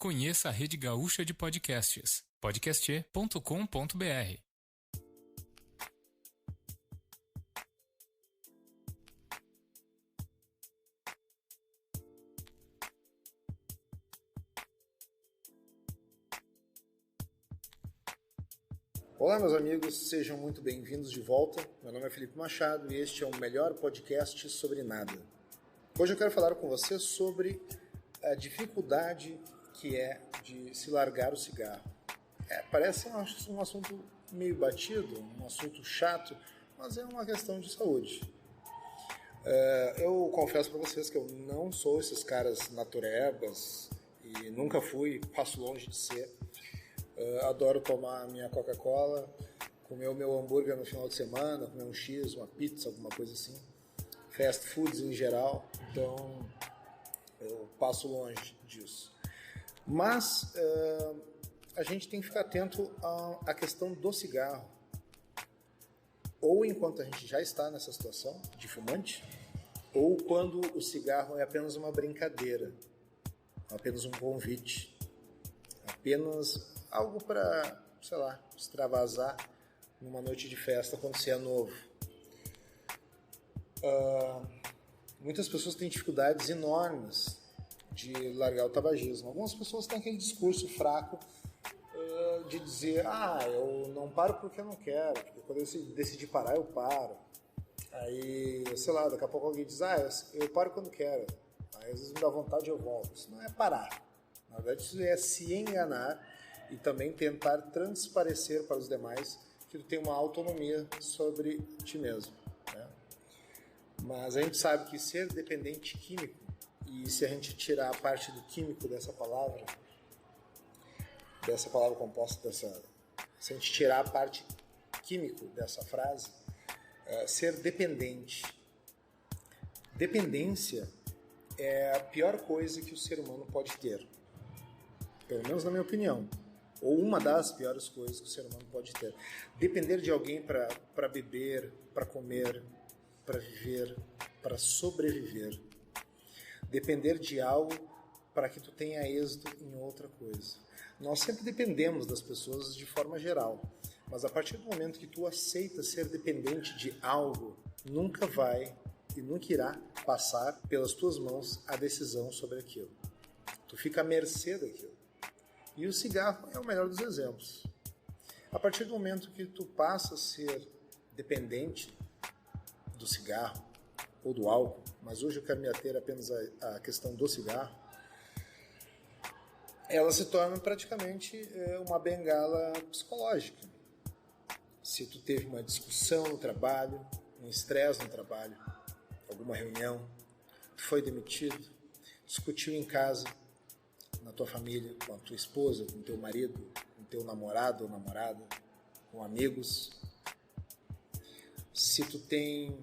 Conheça a Rede Gaúcha de Podcasts, podcast.com.br. Olá, meus amigos, sejam muito bem-vindos de volta. Meu nome é Felipe Machado e este é o melhor podcast sobre nada. Hoje eu quero falar com você sobre a dificuldade que é de se largar o cigarro. Parece um assunto meio batido, um assunto chato, mas é uma questão de saúde. Eu confesso para vocês que eu não sou esses caras naturebas e nunca fui, passo longe de ser. Adoro tomar minha Coca-Cola, comer o meu hambúrguer no final de semana, comer um X, uma pizza, alguma coisa assim. Fast foods em geral, então eu passo longe disso. Mas a gente tem que ficar atento à questão do cigarro. Ou enquanto a gente já está nessa situação de fumante, ou quando o cigarro é apenas uma brincadeira, apenas um convite, apenas algo para, sei lá, extravasar numa noite de festa quando você é novo. Muitas pessoas têm dificuldades enormes de largar o tabagismo. Algumas pessoas têm aquele discurso fraco de dizer, eu não paro porque eu não quero, porque quando eu decidir parar, eu paro. Aí, sei lá, daqui a pouco alguém diz, eu paro quando quero. Aí às vezes me dá vontade e eu volto. Isso não é parar. Na verdade, isso é se enganar e também tentar transparecer para os demais que tu tem uma autonomia sobre ti mesmo, né? Mas a gente sabe que ser dependente químico, e se a gente tirar a parte do químico dessa palavra composta se a gente tirar a parte químico dessa frase, ser dependente. Dependência é a pior coisa que o ser humano pode ter. Pelo menos na minha opinião. Ou uma das piores coisas que o ser humano pode ter. Depender de alguém para beber, para comer, para viver, para sobreviver. Depender de algo para que tu tenha êxito em outra coisa. Nós sempre dependemos das pessoas de forma geral. Mas a partir do momento que tu aceita ser dependente de algo, nunca vai e nunca irá passar pelas tuas mãos a decisão sobre aquilo. Tu fica à mercê daquilo. E o cigarro é o melhor dos exemplos. A partir do momento que tu passa a ser dependente do cigarro ou do álcool, mas hoje eu quero me ater apenas à questão do cigarro, ela se torna praticamente uma bengala psicológica. Se tu teve uma discussão no trabalho, um estresse no trabalho, alguma reunião, tu foi demitido, discutiu em casa, na tua família, com a tua esposa, com o teu marido, com o teu namorado ou namorada, com amigos. Se tu tem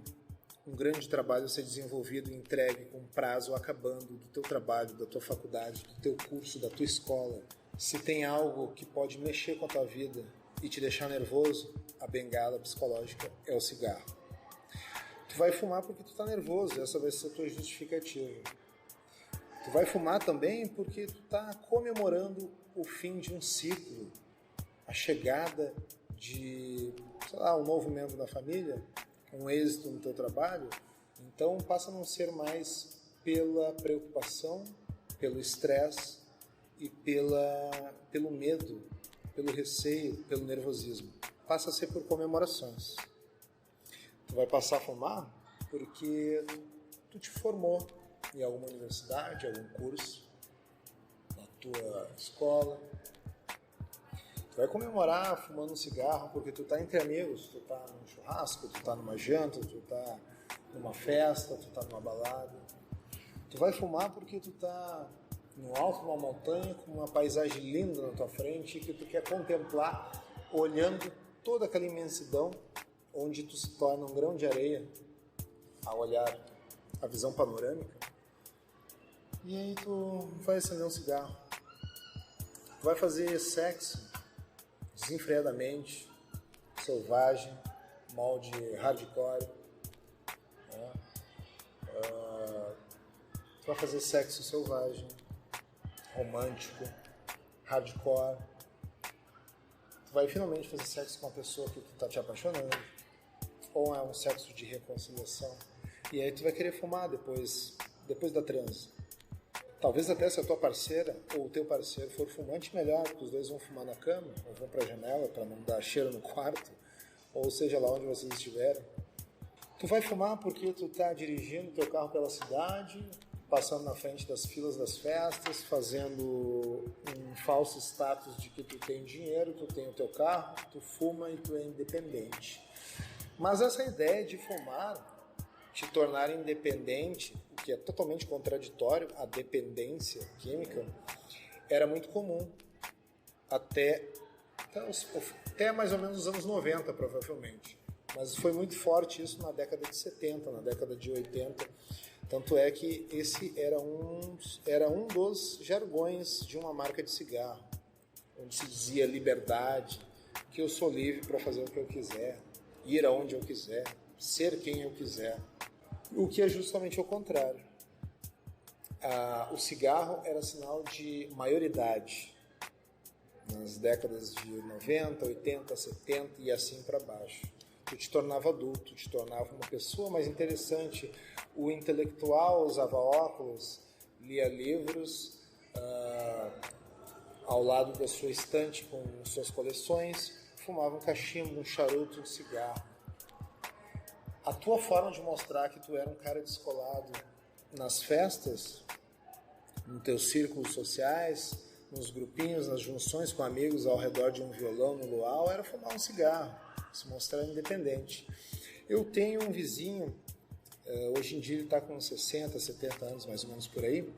um grande trabalho a ser desenvolvido e entregue com prazo acabando do teu trabalho, da tua faculdade, do teu curso, da tua escola, se tem algo que pode mexer com a tua vida e te deixar nervoso, a bengala psicológica é o cigarro. Tu vai fumar porque tu tá nervoso, essa vai ser a tua justificativa. Tu vai fumar também porque tu está comemorando o fim de um ciclo, a chegada de, um novo membro da família, um êxito no teu trabalho. Então passa a não ser mais pela preocupação, pelo estresse e pelo medo, pelo receio, pelo nervosismo. Passa a ser por comemorações. Tu vai passar a fumar porque tu te formou em alguma universidade, algum curso, na tua escola. Tu vai comemorar fumando um cigarro porque tu tá entre amigos, tu tá num churrasco, tu tá numa janta, tu tá numa festa, tu tá numa balada. Tu vai fumar porque tu tá no alto de uma montanha com uma paisagem linda na tua frente que tu quer contemplar olhando toda aquela imensidão onde tu se torna um grão de areia ao olhar a visão panorâmica. E aí tu vai acender um cigarro, tu vai fazer sexo desenfreadamente, selvagem, molde hardcore, né? Tu vai fazer sexo selvagem, romântico, hardcore. Tu vai finalmente fazer sexo com uma pessoa que tu tá te apaixonando, ou é um sexo de reconciliação, e aí tu vai querer fumar depois da transe. Talvez até se a tua parceira ou o teu parceiro for fumante, melhor, porque os dois vão fumar na cama, ou vão pra janela para não dar cheiro no quarto, ou seja lá onde vocês estiverem. Tu vai fumar porque tu tá dirigindo teu carro pela cidade, passando na frente das filas das festas, fazendo um falso status de que tu tem dinheiro, tu tem o teu carro, tu fuma e tu é independente. Mas essa ideia de fumar te tornar independente, o que é totalmente contraditório à dependência química, era muito comum até mais ou menos os anos 90, provavelmente. Mas foi muito forte isso na década de 70, na década de 80. Tanto é que esse era um dos jargões de uma marca de cigarro, onde se dizia liberdade, que eu sou livre para fazer o que eu quiser, ir aonde eu quiser, ser quem eu quiser. O que é justamente o contrário. O cigarro era sinal de maioridade nas décadas de 90, 80, 70 e assim para baixo. Tu te tornava adulto, te tornava uma pessoa mais interessante. O intelectual usava óculos, lia livros ao lado da sua estante com suas coleções, fumava um cachimbo, um charuto, um cigarro. A tua forma de mostrar que tu era um cara descolado nas festas, nos teus círculos sociais, nos grupinhos, nas junções com amigos ao redor de um violão no luau, era fumar um cigarro, se mostrar independente. Eu tenho um vizinho, hoje em dia ele está com 60, 70 anos, mais ou menos por aí,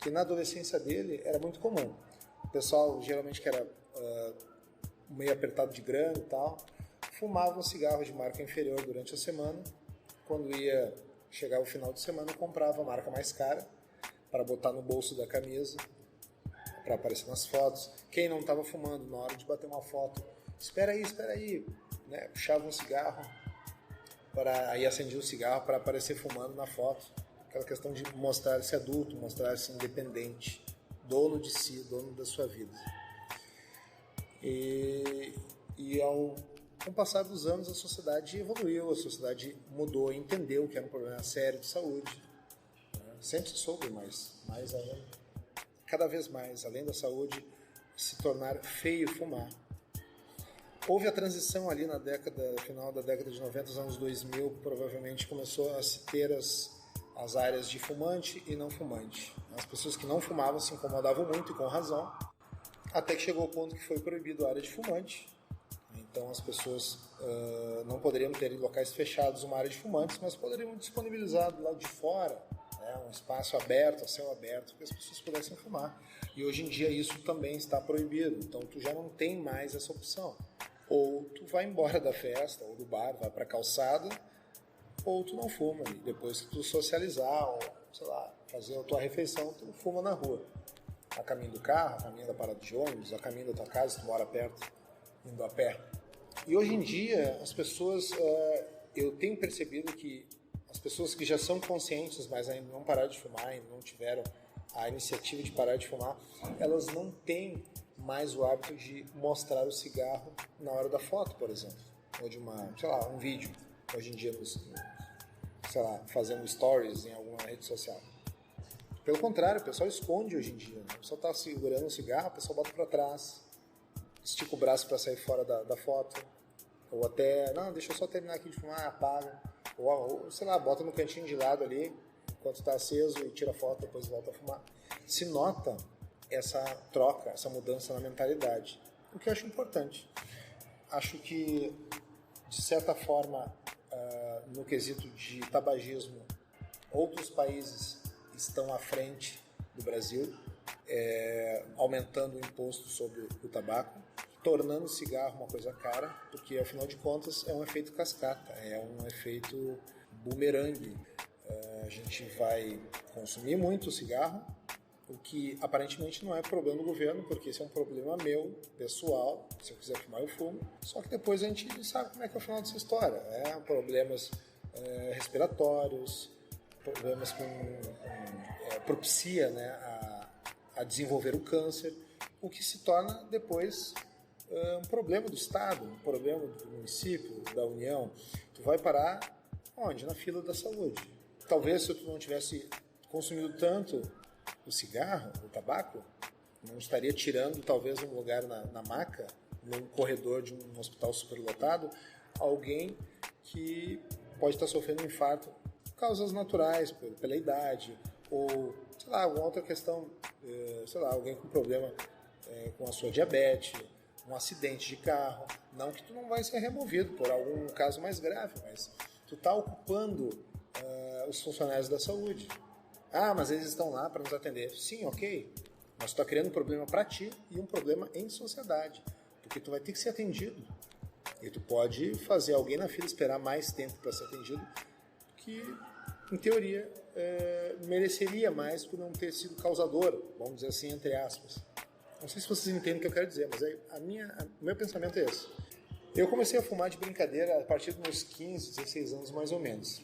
que na adolescência dele era muito comum. O pessoal, geralmente que era meio apertado de grana e tal, fumava um cigarro de marca inferior durante a semana. Quando chegava o final de semana, comprava a marca mais cara para botar no bolso da camisa, para aparecer nas fotos. Quem não estava fumando, na hora de bater uma foto, espera aí, né? Puxava um cigarro, aí acendia o cigarro para aparecer fumando na foto. Aquela questão de mostrar-se adulto, mostrar-se independente, dono de si, dono da sua vida. E com o passar dos anos, a sociedade evoluiu, a sociedade mudou, entendeu que era um problema sério de saúde. Sempre se soube, mas mais ainda, cada vez mais, além da saúde, se tornar feio fumar. Houve a transição ali na final da década de 90, os anos 2000, provavelmente começou a se ter as áreas de fumante e não fumante. As pessoas que não fumavam se incomodavam muito, e com razão, até que chegou o ponto que foi proibido a área de fumante. Então as pessoas não poderiam ter em locais fechados uma área de fumantes, mas poderiam disponibilizar do lado de fora, né, um espaço aberto, a céu aberto, para que as pessoas pudessem fumar. E hoje em dia isso também está proibido, então tu já não tem mais essa opção. Ou tu vai embora da festa ou do bar, vai para a calçada, ou tu não fuma. E depois que tu socializar, ou sei lá, fazer a tua refeição, tu fuma na rua. A caminho do carro, a caminho da parada de ônibus, a caminho da tua casa, se tu mora perto, indo a pé. E hoje em dia, as pessoas, eu tenho percebido que as pessoas que já são conscientes, mas ainda não pararam de fumar, ainda não tiveram a iniciativa de parar de fumar, elas não têm mais o hábito de mostrar o cigarro na hora da foto, por exemplo, ou de um vídeo, hoje em dia, fazendo stories em alguma rede social. Pelo contrário, o pessoal esconde hoje em dia, né? O pessoal está segurando um cigarro, o pessoal bota para trás, estica o braço para sair fora da foto, ou até, não, deixa eu só terminar aqui de fumar, apaga, ou bota no cantinho de lado ali, enquanto está aceso e tira a foto, depois volta a fumar. Se nota essa troca, essa mudança na mentalidade, o que eu acho importante. Acho que, de certa forma, no quesito de tabagismo, outros países estão à frente do Brasil, aumentando o imposto sobre o tabaco, tornando o cigarro uma coisa cara, porque, afinal de contas, é um efeito cascata, é um efeito bumerangue. A gente vai consumir muito cigarro, o que aparentemente não é problema do governo, porque esse é um problema meu, pessoal. Se eu quiser fumar, eu fumo. Só que depois a gente sabe como é que é o final dessa história. Problemas respiratórios, problemas propicia, né, a desenvolver o câncer. o que se torna depois um problema do Estado, um problema do município, da União. Tu vai parar onde? Na fila da saúde. Talvez se tu não tivesse consumido tanto o cigarro, o tabaco, não estaria tirando talvez um lugar na maca, num corredor de um hospital superlotado, alguém que pode estar sofrendo um infarto por causas naturais, pela idade, ou, sei lá, alguma outra questão, sei lá, alguém com problema com a sua diabetes, um acidente de carro. Não que tu não vai ser removido por algum caso mais grave, mas tu está ocupando os funcionários da saúde. Ah, mas eles estão lá para nos atender. Sim, ok, mas tu está criando um problema para ti e um problema em sociedade, porque tu vai ter que ser atendido. E tu pode fazer alguém na fila esperar mais tempo para ser atendido, que, em teoria, mereceria mais por não ter sido causador, vamos dizer assim, entre aspas. Não sei se vocês entendem o que eu quero dizer, mas o meu pensamento é esse. Eu comecei a fumar de brincadeira a partir dos meus 15, 16 anos, mais ou menos.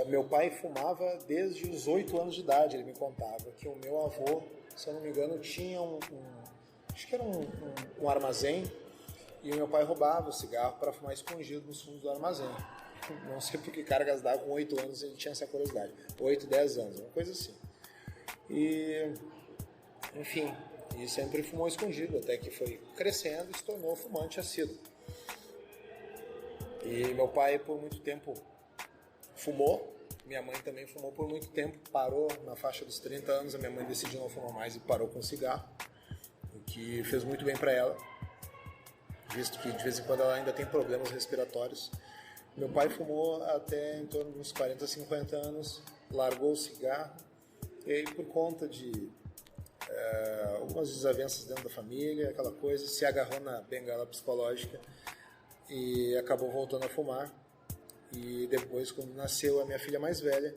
Meu pai fumava desde os 8 anos de idade. Ele me contava que o meu avô, se eu não me engano, tinha acho que era um armazém, e o meu pai roubava o cigarro para fumar escondido nos fundos do armazém. Não sei por que cargas d'água, com 8 anos ele tinha essa curiosidade. 8, 10 anos, uma coisa assim. E, enfim, e sempre fumou escondido, até que foi crescendo e se tornou fumante assíduo. E meu pai, por muito tempo, fumou. Minha mãe também fumou por muito tempo, parou na faixa dos 30 anos. A minha mãe decidiu não fumar mais e parou com o cigarro, o que fez muito bem para ela, visto que de vez em quando ela ainda tem problemas respiratórios. Meu pai fumou até em torno dos 40, 50 anos, largou o cigarro, e aí por conta de algumas desavenças dentro da família, aquela coisa, se agarrou na bengala psicológica e acabou voltando a fumar. E depois, quando nasceu a minha filha mais velha,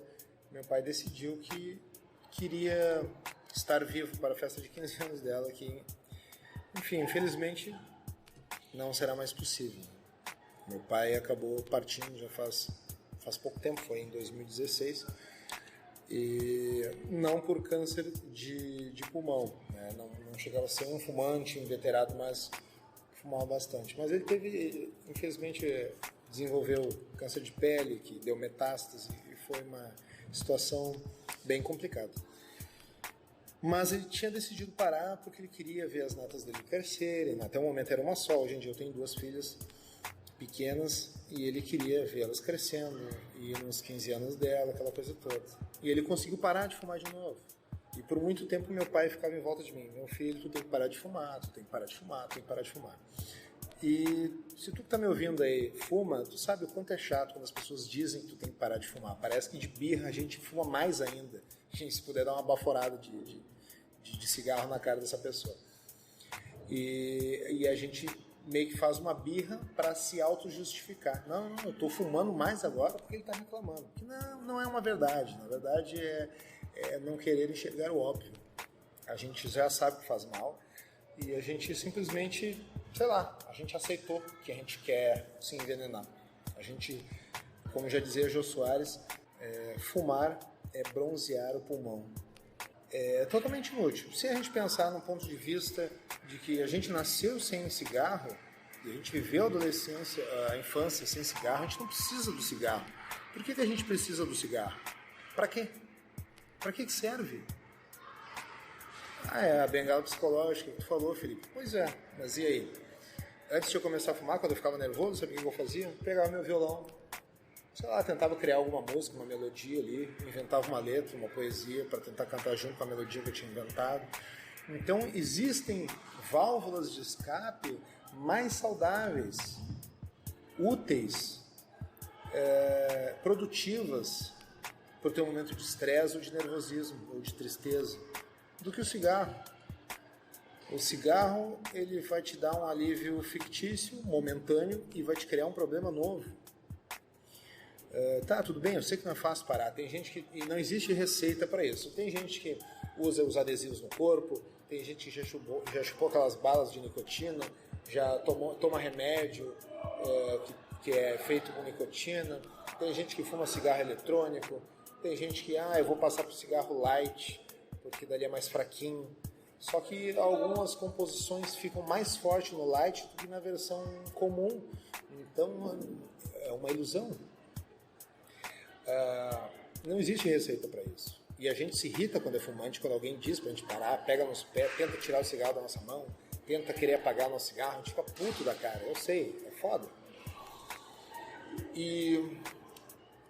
meu pai decidiu que queria estar vivo para a festa de 15 anos dela, que, enfim, infelizmente não será mais possível. Meu pai acabou partindo já faz pouco tempo, foi em 2016, e não por câncer de pulmão, né? Não chegava a ser um fumante inveterado, mas fumava bastante. Mas ele teve, infelizmente, desenvolveu câncer de pele, que deu metástase, e foi uma situação bem complicada. Mas ele tinha decidido parar porque ele queria ver as netas dele crescerem. Até o momento era uma só, hoje em dia eu tenho 2 filhas pequenas e ele queria vê-las crescendo, e nos 15 anos dela, aquela coisa toda. E ele conseguiu parar de fumar de novo. E por muito tempo meu pai ficava em volta de mim: meu filho, tu tem que parar de fumar, tu tem que parar de fumar, tu tem que parar de fumar. E se tu que está me ouvindo aí fuma, tu sabe o quanto é chato quando as pessoas dizem que tu tem que parar de fumar. Parece que de birra a gente fuma mais ainda. Gente, se puder dar uma baforada de cigarro na cara dessa pessoa. E a gente meio que faz uma birra para se auto-justificar. Não, eu estou fumando mais agora porque ele está reclamando. Que não é uma verdade. Na verdade é não querer enxergar o óbvio. A gente já sabe que faz mal e a gente simplesmente, sei lá, a gente aceitou que a gente quer se envenenar. A gente, como já dizia Jô Soares, fumar é bronzear o pulmão. É totalmente inútil. Se a gente pensar no ponto de vista de que a gente nasceu sem cigarro, e a gente viveu a adolescência, a infância sem cigarro, a gente não precisa do cigarro. Por que a gente precisa do cigarro? Para quê? Para que serve? É a bengala psicológica que tu falou, Felipe. Pois é, mas e aí? Antes de eu começar a fumar, quando eu ficava nervoso, sabe o que eu fazia? Pegava meu violão, sei lá, tentava criar alguma música, uma melodia ali, inventava uma letra, uma poesia para tentar cantar junto com a melodia que eu tinha inventado. Então existem válvulas de escape mais saudáveis, úteis, produtivas para o teu momento de estresse ou de nervosismo ou de tristeza do que o cigarro. O cigarro, ele vai te dar um alívio fictício, momentâneo, e vai te criar um problema novo. Tá, tudo bem, eu sei que não é fácil parar. Tem gente que... E não existe receita para isso. Tem gente que usa os adesivos no corpo, tem gente que já chupou aquelas balas de nicotina, já toma remédio que é feito com nicotina, tem gente que fuma cigarro eletrônico, tem gente que, eu vou passar pro cigarro light, porque dali é mais fraquinho. Só que algumas composições ficam mais fortes no light do que na versão comum. Então, é uma ilusão. Não existe receita para isso. E a gente se irrita quando é fumante, quando alguém diz pra gente parar, pega nos pés, tenta tirar o cigarro da nossa mão, tenta querer apagar o nosso cigarro, a gente fica puto da cara. Eu sei, é foda. E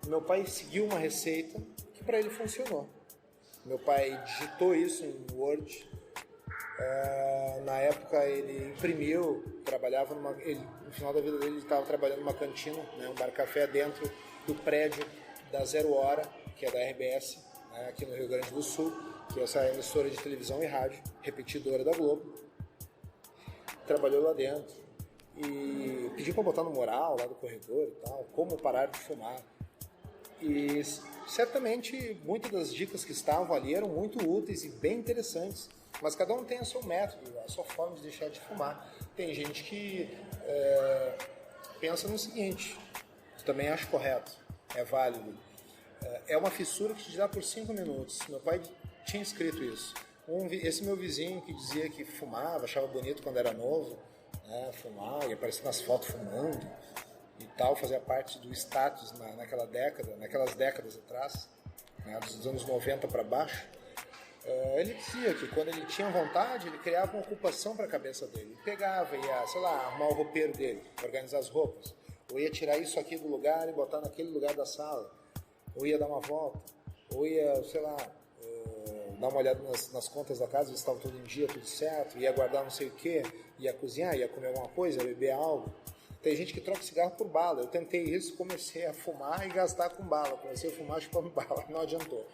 meu pai seguiu uma receita que para ele funcionou. Meu pai digitou isso em Word. Na época ele imprimiu, trabalhava no final da vida dele ele estava trabalhando numa cantina, né, um bar-café dentro do prédio da Zero Hora, que é da RBS, né, aqui no Rio Grande do Sul, que é essa emissora de televisão e rádio, repetidora da Globo. Trabalhou lá dentro e pediu para botar no mural lá do corredor e tal, como parar de fumar. E certamente muitas das dicas que estavam ali eram muito úteis e bem interessantes, mas cada um tem o seu método, a sua forma de deixar de fumar. Tem gente que pensa no seguinte, eu também acho correto, é válido, é uma fissura que te dá por 5 minutos. Meu pai tinha escrito isso. Esse meu vizinho que dizia que fumava, achava bonito quando era novo, né, fumava, ia aparecer nas fotos fumando e tal, fazia parte do status naquelas décadas atrás, né, dos anos 90 para baixo. Ele dizia que quando ele tinha vontade, ele criava uma ocupação para a cabeça dele. Ele pegava, ia, sei lá, arrumar o roupeiro dele, organizar as roupas, ou ia tirar isso aqui do lugar e botar naquele lugar da sala, ou ia dar uma volta, ou ia, sei lá, dar uma olhada nas contas da casa, se estava tudo em dia, tudo certo, ia guardar não sei o que, ia cozinhar, ia comer alguma coisa, ia beber algo. Tem gente que troca cigarro por bala. Eu tentei isso, comecei a fumar e gastar com bala. Comecei a fumar chupando bala, não adiantou.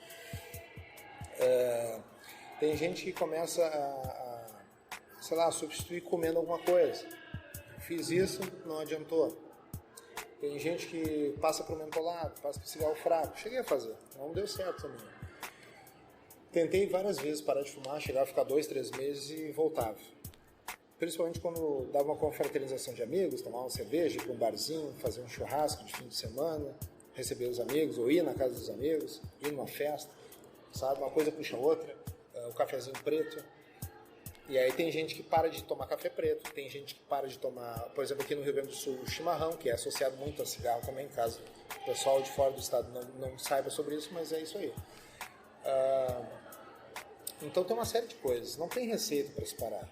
Tem gente que começa sei lá, substituir comendo alguma coisa. Fiz isso, não adiantou. Tem gente que passa pro mentolado, passa pro cigarro fraco. Cheguei a fazer, não deu certo também. Tentei várias vezes parar de fumar, chegava a ficar 2, 3 meses e voltava. Principalmente quando dava uma confraternização de amigos, tomar uma cerveja, ir para um barzinho, fazer um churrasco de fim de semana, receber os amigos, ou ir na casa dos amigos, ir numa festa, sabe? Uma coisa puxa a outra, o cafezinho preto. E aí tem gente que para de tomar café preto, tem gente que para de tomar, por exemplo, aqui no Rio Grande do Sul, o chimarrão, que é associado muito a cigarro também, caso o pessoal de fora do estado não saiba sobre isso, mas é isso aí. Então tem uma série de coisas, não tem receita para se parar.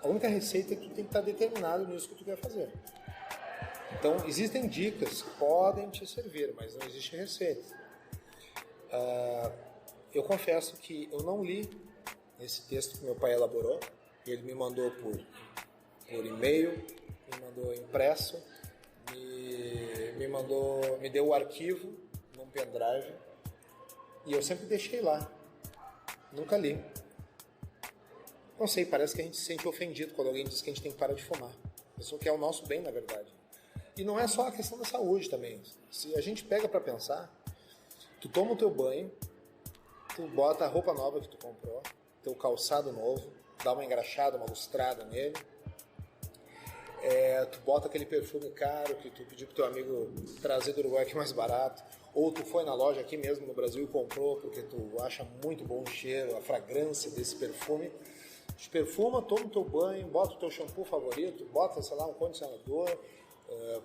A única receita é que tu tem que estar determinado nisso que tu quer fazer. Então existem dicas que podem te servir, mas não existe receita. Eu confesso que eu não li esse texto que meu pai elaborou. Ele me mandou por e-mail, me mandou impresso, me deu o arquivo num pendrive e eu sempre deixei lá. Nunca li. Não sei, parece que a gente se sente ofendido quando alguém diz que a gente tem que parar de fumar. A pessoa quer o nosso bem, na verdade. E não é só a questão da saúde também. Se a gente pega pra pensar, tu toma o teu banho, tu bota a roupa nova que tu comprou, teu calçado novo, dá uma engraxada, uma lustrada nele, tu bota aquele perfume caro que tu pediu pro teu amigo trazer do Uruguai que é mais barato, ou tu foi na loja aqui mesmo no Brasil e comprou porque tu acha muito bom o cheiro, a fragrância desse perfume. Te perfuma, toma o teu banho, bota o teu shampoo favorito, bota, sei lá, um condicionador,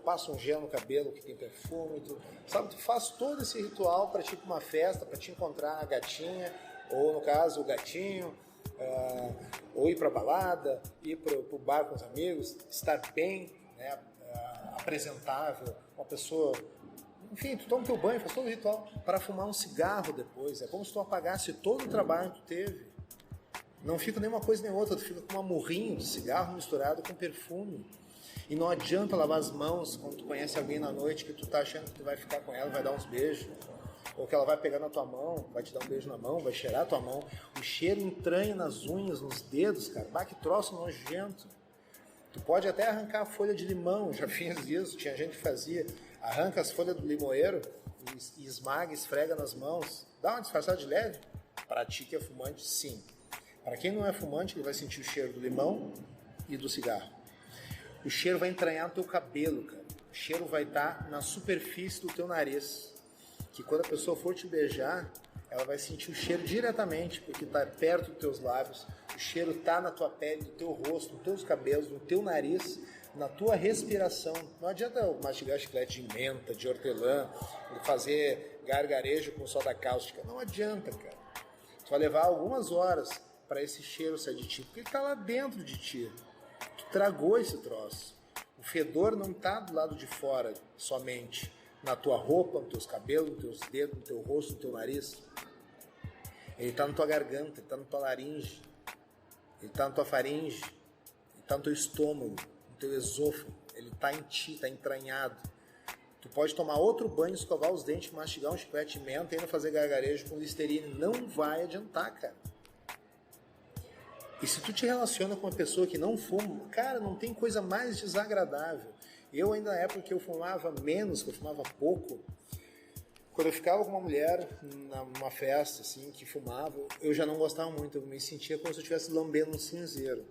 passa um gel no cabelo que tem perfume, sabe? Tu faz todo esse ritual para te ir para uma festa, para te encontrar a gatinha, ou no caso o gatinho, ou ir para balada, ir para o bar com os amigos, estar bem, né, apresentável, uma pessoa... Enfim, tu toma o teu banho, faz todo o ritual para fumar um cigarro depois. É como se tu apagasse todo o trabalho que tu teve. Não fica nem uma coisa nem outra, tu fica com uma murrinho de cigarro misturado com perfume. E não adianta lavar as mãos quando tu conhece alguém na noite que tu tá achando que tu vai ficar com ela, vai dar uns beijos. Ou que ela vai pegar na tua mão, vai te dar um beijo na mão, vai cheirar a tua mão. O cheiro entranha nas unhas, nos dedos, cara. Bah, que troço nojento. Tu pode até arrancar a folha de limão, já fiz isso, tinha gente que fazia. Arranca as folhas do limoeiro e esmaga, esfrega nas mãos. Dá uma disfarçada de leve. Para ti que é fumante, sim. Para quem não é fumante, ele vai sentir o cheiro do limão e do cigarro. O cheiro vai entranhar no teu cabelo, cara. O cheiro vai estar na superfície do teu nariz. Que quando a pessoa for te beijar, ela vai sentir o cheiro diretamente, porque está perto dos teus lábios. O cheiro está na tua pele, no teu rosto, nos teus cabelos, no teu nariz, na tua respiração. Não adianta eu mastigar chiclete de menta, de hortelã, fazer gargarejo com soda cáustica. Não adianta, cara. Tu vai levar algumas horas para esse cheiro sair de ti, porque ele está lá dentro de ti. Tu tragou esse troço. O fedor não está do lado de fora somente, na tua roupa, nos teus cabelos, nos teus dedos, no teu rosto, no teu nariz. Ele está na tua garganta, ele está na tua laringe, ele está na tua faringe, ele está no teu estômago, no teu esôfago, ele está em ti, está entranhado. Tu pode tomar outro banho, escovar os dentes, mastigar um chiclete de menta e ainda fazer gargarejo com Listerine. Não vai adiantar, cara. E se tu te relaciona com uma pessoa que não fuma, cara, não tem coisa mais desagradável. Eu ainda na época que eu fumava menos, que eu fumava pouco, quando eu ficava com uma mulher numa festa assim, que fumava, eu já não gostava muito, eu me sentia como se eu estivesse lambendo um cinzeiro.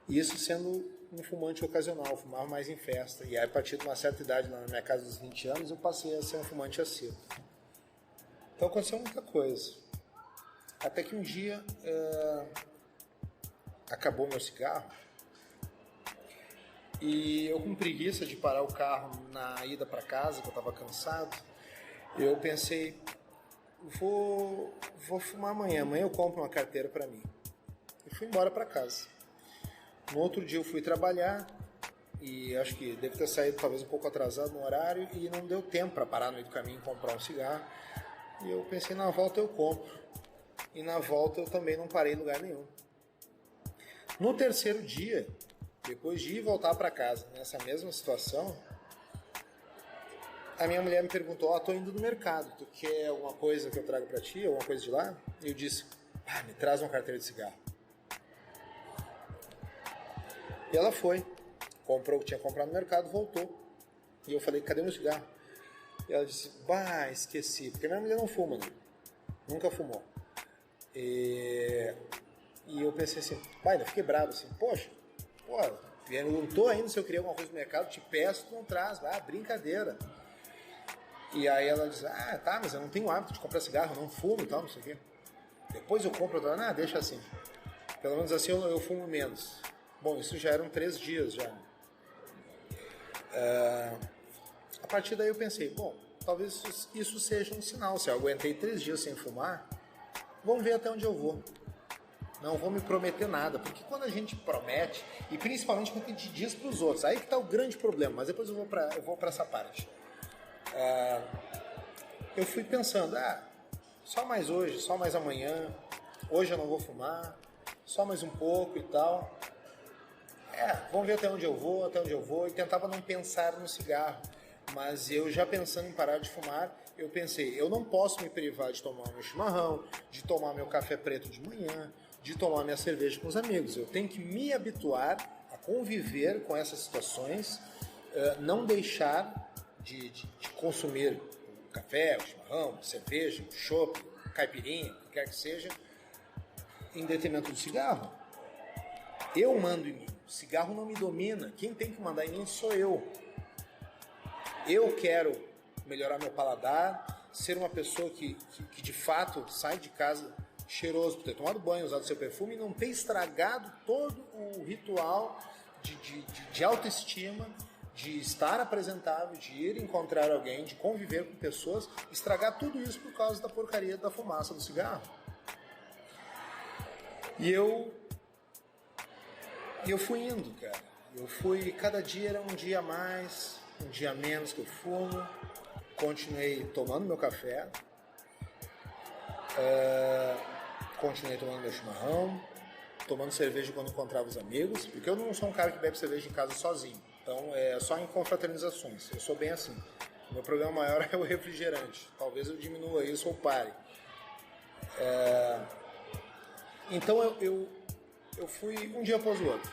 Isso sendo um fumante ocasional, eu fumava mais em festa. E aí, a partir de uma certa idade, lá na minha casa dos 20 anos, eu passei a ser um fumante assíduo. Então aconteceu muita coisa. Até que um dia acabou meu cigarro e eu, com preguiça de parar o carro na ida para casa, que eu estava cansado, eu pensei, vou fumar amanhã eu compro uma carteira para mim. E fui embora para casa. No outro dia eu fui trabalhar e acho que devo ter saído talvez um pouco atrasado no horário e não deu tempo para parar no meio do caminho e comprar um cigarro. E eu pensei, na volta eu compro. E na volta eu também não parei em lugar nenhum. No terceiro dia, depois de ir voltar para casa nessa mesma situação, a minha mulher me perguntou, tô indo no mercado, tu quer alguma coisa que eu trago para ti, alguma coisa de lá? E eu disse, me traz uma carteira de cigarro. E ela foi, comprou o que tinha comprado no mercado, voltou. E eu falei, cadê meu cigarro? E ela disse, esqueci, porque minha mulher não fuma, né? Nunca fumou. E eu pensei assim, ainda fiquei bravo assim, poxa, eu não tô ainda, se eu queria alguma coisa no mercado, te peço, tu não traz, brincadeira. E aí ela diz, tá, mas eu não tenho hábito de comprar cigarro, eu não fumo e tal, não sei o quê. Depois eu compro, deixa assim. Pelo menos assim eu fumo menos. Bom, isso já eram 3 dias já. A partir daí eu pensei, talvez isso seja um sinal. Se eu aguentei 3 dias sem fumar, vamos ver até onde eu vou. Não vou me prometer nada, porque quando a gente promete, e principalmente quando a gente diz para os outros, aí que está o grande problema, mas depois eu vou para essa parte. Eu fui pensando, só mais hoje, só mais amanhã, hoje eu não vou fumar, só mais um pouco e tal. Vamos ver até onde eu vou, e tentava não pensar no cigarro, mas eu já pensando em parar de fumar, eu pensei, eu não posso me privar de tomar meu chimarrão, de tomar meu café preto de manhã, de tomar minha cerveja com os amigos. Eu tenho que me habituar a conviver com essas situações, não deixar de consumir o café, o chimarrão, a cerveja, o chopp, caipirinha, o que quer que seja, em detrimento do cigarro. Eu mando em mim, o cigarro não me domina, quem tem que mandar em mim sou eu. Eu quero melhorar meu paladar, ser uma pessoa que de fato sai de casa cheiroso, por ter tomado banho, usado seu perfume e não ter estragado todo o ritual de autoestima, de estar apresentável, de ir encontrar alguém, de conviver com pessoas, estragar tudo isso por causa da porcaria da fumaça do cigarro. E eu fui indo, cara. Cada dia era um dia a mais, um dia a menos que eu fumo. Continuei tomando meu café, continuei tomando meu chimarrão, tomando cerveja quando encontrava os amigos, porque eu não sou um cara que bebe cerveja em casa sozinho, então é só em confraternizações, eu sou bem assim. O meu problema maior é o refrigerante, talvez eu diminua isso ou pare. Então eu fui um dia após o outro.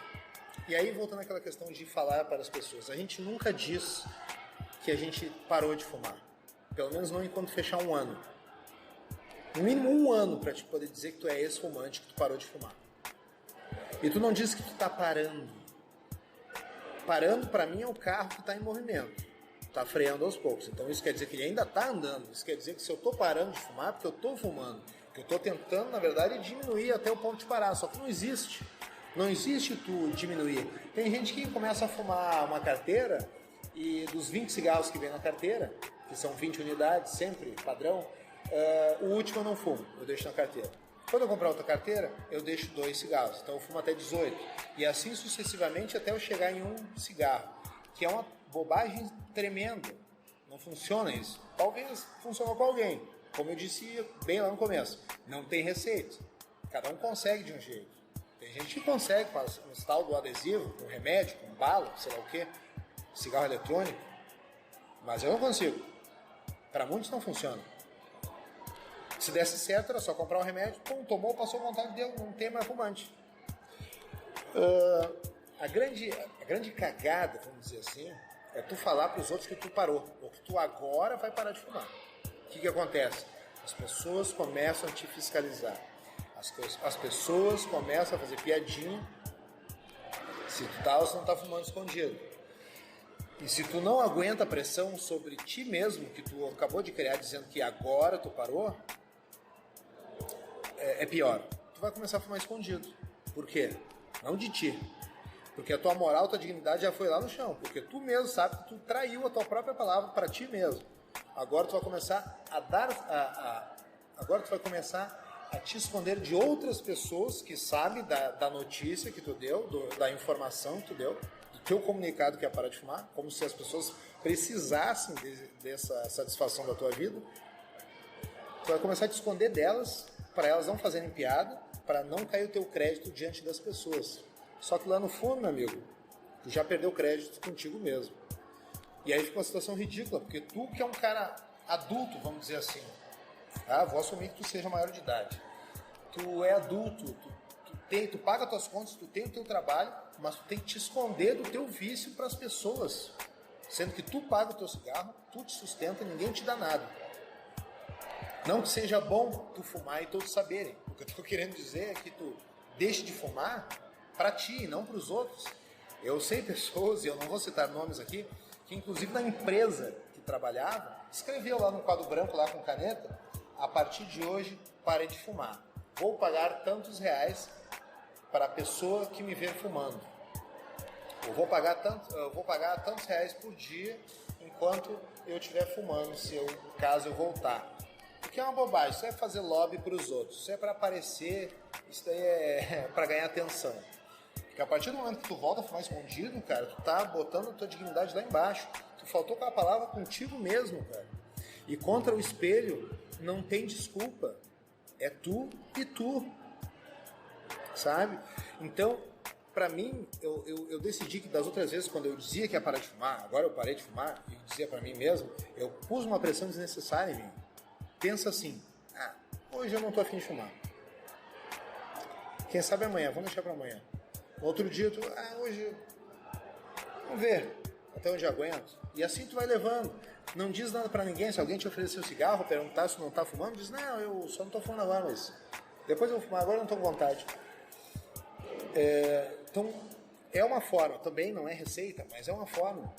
E aí, voltando àquela questão de falar para as pessoas, a gente nunca diz que a gente parou de fumar. Pelo menos não enquanto fechar um ano. No mínimo 1 ano para te poder dizer que tu é ex-fumante, que tu parou de fumar. E tu não diz que tu tá parando. Parando, para mim, é o carro que está em movimento. Tá freando aos poucos. Então isso quer dizer que ele ainda está andando. Isso quer dizer que se eu tô parando de fumar, é porque eu tô fumando. Que eu estou tentando, na verdade, diminuir até o ponto de parar, só que não existe. Não existe tu diminuir. Tem gente que começa a fumar uma carteira e dos 20 cigarros que vem na carteira, que são 20 unidades, sempre, padrão, o último eu não fumo, eu deixo na carteira. Quando eu comprar outra carteira, eu deixo 2 cigarros, então eu fumo até 18. E assim sucessivamente até eu chegar em 1 cigarro, que é uma bobagem tremenda. Não funciona isso. Talvez funcione com alguém. Como eu disse bem lá no começo, não tem receita. Cada um consegue de um jeito. Tem gente que consegue com o tal do adesivo, com remédio, com bala, sei lá o quê, cigarro eletrônico. Mas eu não consigo. Para muitos não funciona. Se desse certo, era só comprar um remédio, pum, tomou, passou vontade, deu, não tem mais fumante. A grande cagada, vamos dizer assim, é tu falar para os outros que tu parou, ou que tu agora vai parar de fumar. O que acontece? As pessoas começam a te fiscalizar. As pessoas começam a fazer piadinha se tu tá ou se não tá fumando escondido. E se tu não aguenta a pressão sobre ti mesmo, que tu acabou de criar dizendo que agora tu parou, é pior. Tu vai começar a fumar escondido. Por quê? Não de ti. Porque a tua moral, a tua dignidade já foi lá no chão. Porque tu mesmo sabe que tu traiu a tua própria palavra para ti mesmo. Agora tu vai começar agora tu vai começar a te esconder de outras pessoas que sabem da notícia que tu deu, da informação que tu deu, do teu comunicado que é parar de fumar, como se as pessoas precisassem dessa satisfação da tua vida. Tu vai começar a te esconder delas, para elas não fazerem piada, para não cair o teu crédito diante das pessoas. Só que lá no fundo, meu amigo, tu já perdeu crédito contigo mesmo. E aí fica uma situação ridícula, porque tu que é um cara adulto, vamos dizer assim, tá? Vou assumir que tu seja maior de idade. Tu é adulto, tu paga tuas contas, tu tem o teu trabalho, mas tu tem que te esconder do teu vício para as pessoas. Sendo que tu paga o teu cigarro, tu te sustenta e ninguém te dá nada. Não que seja bom tu fumar e todos saberem. O que eu estou querendo dizer é que tu deixe de fumar para ti, não para os outros. Eu sei pessoas, e eu não vou citar nomes aqui, que inclusive na empresa que trabalhava, escreveu lá no quadro branco, lá com caneta, a partir de hoje parei de fumar. Vou pagar tantos reais para a pessoa que me ver fumando. Eu vou pagar tantos reais por dia enquanto eu estiver fumando, caso eu voltar. Porque é uma bobagem, isso é fazer lobby para os outros, isso é para aparecer, isso daí é para ganhar atenção. Porque a partir do momento que tu volta a fumar escondido, cara, tu tá botando a tua dignidade lá embaixo. Tu faltou com a palavra contigo mesmo, cara. E contra o espelho não tem desculpa. É tu e tu. Sabe? Então, pra mim, eu decidi que das outras vezes, quando eu dizia que ia parar de fumar, agora eu parei de fumar, e dizia pra mim mesmo, eu pus uma pressão desnecessária em mim. Pensa assim, hoje eu não tô afim de fumar. Quem sabe amanhã, vamos deixar pra amanhã. No outro dia, hoje, vamos ver até onde eu aguento. E assim tu vai levando. Não diz nada pra ninguém. Se alguém te oferecer um cigarro, perguntar se não tá fumando, diz, não, eu só não tô fumando agora, mas depois eu vou fumar, agora eu não tô com vontade. Então, é uma forma, também não é receita, mas é uma forma.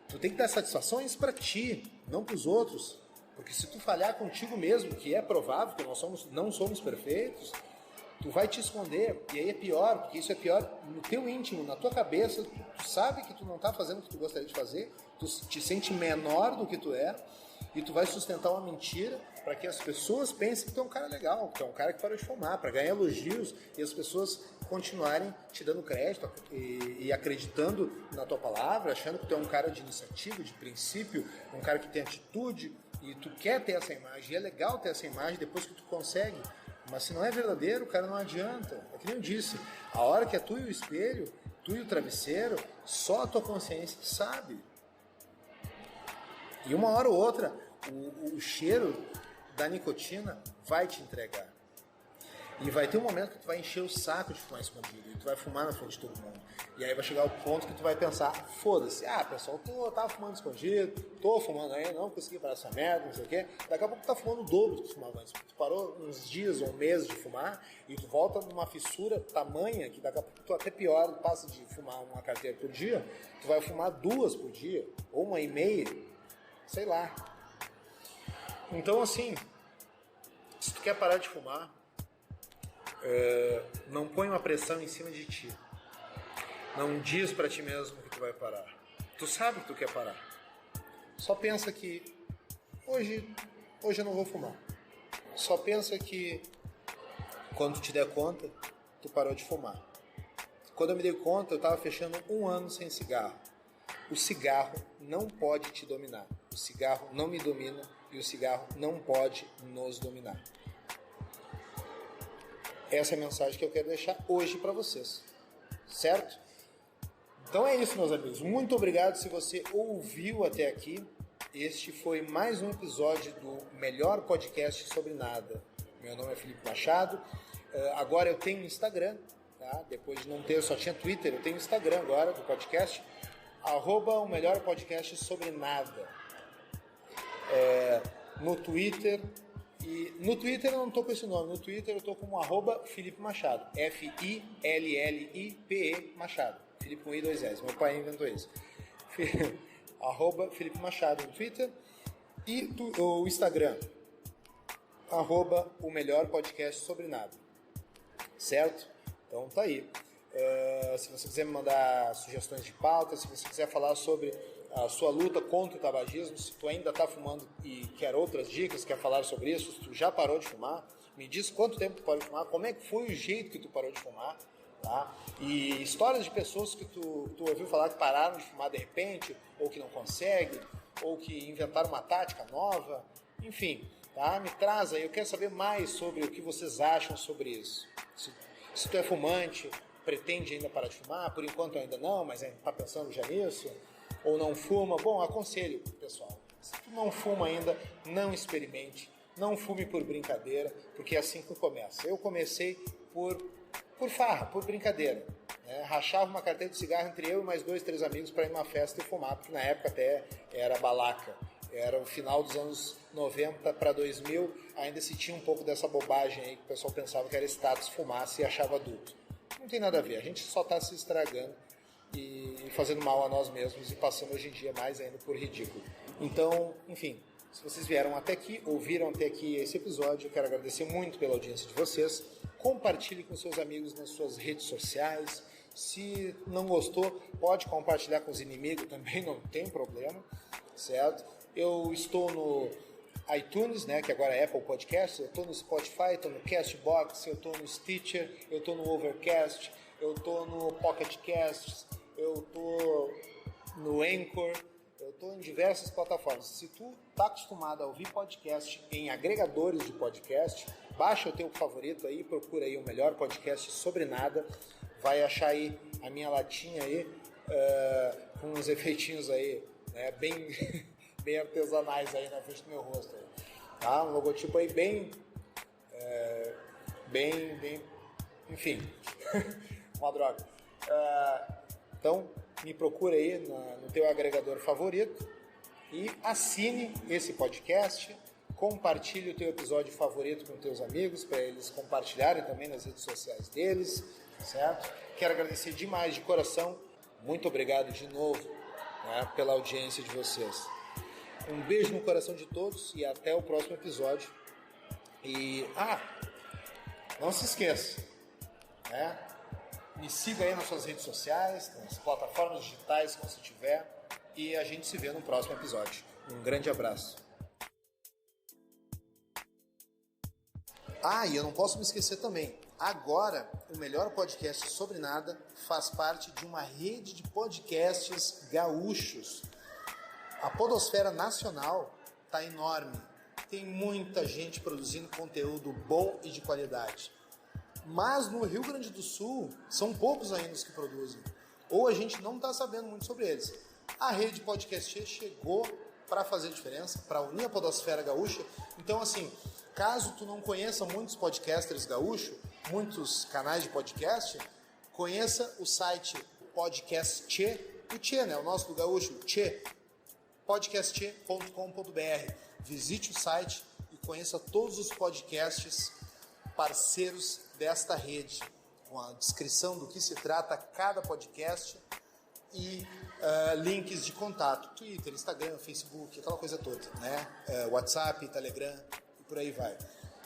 Tu tem que dar satisfações pra ti, não pros outros. Porque se tu falhar contigo mesmo, que é provável, que nós não somos perfeitos, tu vai te esconder, e aí é pior, porque isso é pior no teu íntimo, na tua cabeça, tu sabe que tu não tá fazendo o que tu gostaria de fazer, tu te sente menor do que tu é, e tu vai sustentar uma mentira para que as pessoas pensem que tu é um cara legal, que tu é um cara que parou de fumar, para ganhar elogios, e as pessoas continuarem te dando crédito e acreditando na tua palavra, achando que tu é um cara de iniciativa, de princípio, um cara que tem atitude, e tu quer ter essa imagem, e é legal ter essa imagem depois que tu consegue. Mas se não é verdadeiro, cara, não adianta. É que nem eu disse, a hora que é tu e o espelho, tu e o travesseiro, só a tua consciência sabe. E uma hora ou outra, o cheiro da nicotina vai te entregar. E vai ter um momento que tu vai encher o saco de fumar escondido, e tu vai fumar na frente de todo mundo. E aí vai chegar o ponto que tu vai pensar, foda-se, pessoal, tu tava fumando escondido, tô fumando aí, não consegui parar essa merda, não sei o quê. Daqui a pouco tu tá fumando o dobro do que tu fumava antes. Tu parou uns dias ou meses de fumar, e tu volta numa fissura tamanha, que daqui a pouco tu até pior, passa de fumar uma carteira por dia, tu vai fumar 2 por dia, ou 1,5, sei lá. Então assim, Se tu quer parar de fumar, não põe uma pressão em cima de ti. Não diz pra ti mesmo que tu vai parar. Tu sabe que tu quer parar. Só pensa que hoje eu não vou fumar. Só pensa que quando tu te der conta, tu parou de fumar. Quando eu me dei conta, eu estava fechando 1 ano sem cigarro. O cigarro não pode te dominar. O cigarro não me domina e o cigarro não pode nos dominar. Essa é a mensagem que eu quero deixar hoje para vocês. Certo? Então é isso, meus amigos. Muito obrigado se você ouviu até aqui. Este foi mais um episódio do melhor podcast sobre nada. Meu nome é Felipe Machado. Agora eu tenho Instagram. Tá? Depois de não ter, eu só tinha Twitter, eu tenho Instagram agora do podcast, @o melhor podcast sobre nada. No Twitter, e no Twitter eu não estou com esse nome, no Twitter eu estou como @Felipe Machado, FILLIPE Machado, Felipe com I 2 S, meu pai inventou isso. @Felipe Machado no Twitter e o Instagram, @o melhor podcast sobre nada, certo? Então tá aí. Se você quiser me mandar sugestões de pauta, se você quiser falar sobre a sua luta contra o tabagismo, se tu ainda está fumando e quer outras dicas, quer falar sobre isso, se tu já parou de fumar, me diz quanto tempo tu parou de fumar, como é que foi o jeito que tu parou de fumar, tá? E histórias de pessoas que tu ouviu falar que pararam de fumar de repente, ou que não conseguem, ou que inventaram uma tática nova, enfim, tá? Me traz aí, eu quero saber mais sobre o que vocês acham sobre isso. Se tu é fumante, pretende ainda parar de fumar, por enquanto ainda não, mas está pensando já nisso, ou não fuma, bom, aconselho, pessoal, se tu não fuma ainda, não experimente, não fume por brincadeira, porque é assim que começa. Eu comecei por farra, por brincadeira, né? Rachava uma carteira de cigarro entre eu e mais 2, 3 amigos para ir numa festa e fumar, porque na época até era balaca. Era o final dos anos 90 para 2000, ainda se tinha um pouco dessa bobagem aí, que o pessoal pensava que era status fumaça e achava adulto. Não tem nada a ver, a gente só está se estragando e fazendo mal a nós mesmos e passando hoje em dia mais ainda por ridículo. Então, enfim, se vocês vieram até aqui, ouviram até aqui esse episódio, eu quero agradecer muito pela audiência de vocês. Compartilhe com seus amigos nas suas redes sociais. Se não gostou, pode compartilhar com os inimigos também, não tem problema, certo? Eu estou no iTunes, né, que agora é Apple Podcast, eu estou no Spotify, estou no Castbox, eu estou no Stitcher, eu estou no Overcast, eu estou no Pocket Casts, eu estou no Anchor, eu estou em diversas plataformas. Se tu está acostumado a ouvir podcast em agregadores de podcast, baixa o teu favorito aí, procura aí o melhor podcast sobre nada, vai achar aí a minha latinha aí, com uns efeitinhos aí, né, bem... bem artesanais aí na frente do meu rosto. Aí. Tá? Um logotipo aí bem, enfim, uma droga. Então, me procura aí no teu agregador favorito e assine esse podcast, compartilhe o teu episódio favorito com teus amigos, para eles compartilharem também nas redes sociais deles, certo? Quero agradecer demais de coração, muito obrigado de novo, né, pela audiência de vocês. Um beijo no coração de todos e até o próximo episódio. E, não se esqueça, né? Me siga aí nas suas redes sociais, nas plataformas digitais que você tiver, e a gente se vê no próximo episódio. Um grande abraço. E eu não posso me esquecer também. Agora, o melhor podcast sobre nada faz parte de uma rede de podcasts gaúchos. A podosfera nacional está enorme. Tem muita gente produzindo conteúdo bom e de qualidade. Mas no Rio Grande do Sul, são poucos ainda os que produzem. Ou a gente não está sabendo muito sobre eles. A rede podcast chegou para fazer diferença, para unir a podosfera gaúcha. Então, assim, caso tu não conheça muitos podcasters gaúchos, muitos canais de podcast, conheça o site Podcast Tchê, o Tchê, né? O nosso do gaúcho, o Tchê, podcast.com.br. Visite o site e conheça todos os podcasts parceiros desta rede, com a descrição do que se trata cada podcast e links de contato, Twitter, Instagram, Facebook, aquela coisa toda, né? WhatsApp, Telegram e por aí vai.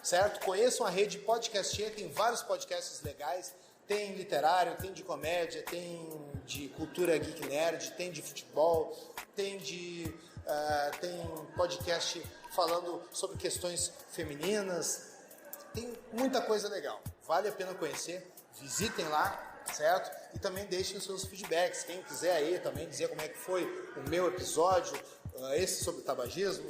certo? Conheçam a rede Podcastier, tem vários podcasts legais, tem literário, tem de comédia, tem de cultura geek nerd, tem de futebol, tem podcast falando sobre questões femininas, tem muita coisa legal, vale a pena conhecer, visitem lá, certo? E também deixem os seus feedbacks, quem quiser aí também dizer como é que foi o meu episódio, esse sobre tabagismo,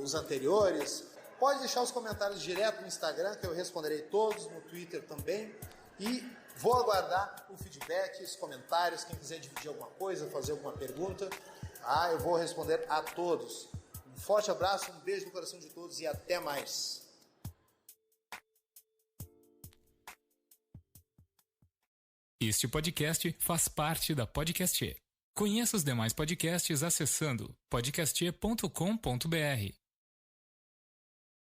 os anteriores, pode deixar os comentários direto no Instagram, que eu responderei todos, no Twitter também, e vou aguardar o feedback, os comentários, quem quiser dividir alguma coisa, fazer alguma pergunta, eu vou responder a todos. Um forte abraço, um beijo no coração de todos e até mais. Este podcast faz parte da Podcastier. Conheça os demais podcasts acessando podcastier.com.br.